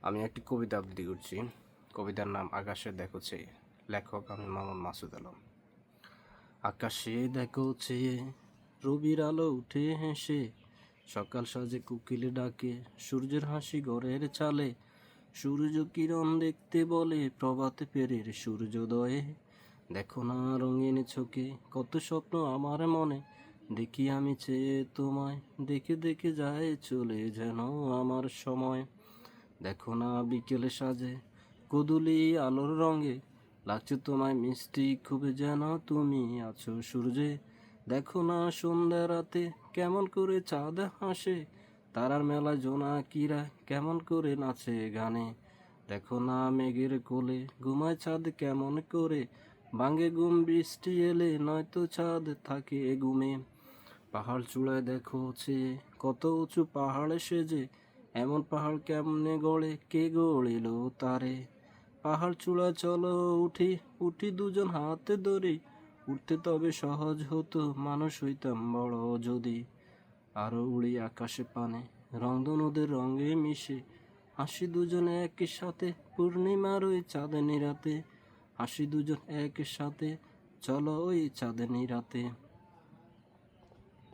আমি একটি কবিতা আবৃত্তি করছি। কবিতার নাম আকাশে দেখো চেয়ে। লেখক আমি মোহাম্মদ মাসুদ আলম। আকাশে দেখো চেয়ে রবির আলো উঠে হেসে, সকাল সাজে কোকিল ডাকে, সূর্যের হাসি ঘরের চালে, সূর্য কিরণ দেখতে বলে প্রভাতে পেরের সূর্যোদয়ে। দেখো না রঙিন চোখে কত স্বপ্ন আমার মনে, দেখি আমি চেয়ে তোমায়, দেখে দেখে যায় চলে যেন আমার সময়। দেখো না বিকেলে সাজে গোধূলি আলোর রঙে, লাগছে তোমায় মিষ্টি খুব যেন তুমি আছো সূর্যে। দেখো না সন্ধ্যা রাতে কেমন করে চাঁদ হাসে, তারার মেলা জোনাকিরা কেমন করে নাচে গানে। দেখো না মেঘের কোলে ঘুমায় চাঁদ কেমন করে, ভাঙে ঘুম বৃষ্টি এলে, নয়তো চাঁদ থাকে ঘুমে। পাহাড় চূড়ায় দেখো চেয়ে কত উঁচু পাহাড়ে সেজে, এমন পাহাড় কেমনে গড়ে, কে গড়িল তারে। পাহাড় চূড়ায় চলো উঠি, উঠি দুজন হাতে ধরি, উঠতে তবে সহজ হতো মানুষ হইতাম বড় যদি। আরো উড়ি আকাশে পানে রংধনুদের রঙে মিশে, হাসি দুজনে একই সাথে পূর্ণিমার ওই চাঁদনি রাতে। হাসি দুজন একই সাথে চলো ওই চাঁদনি রাতে।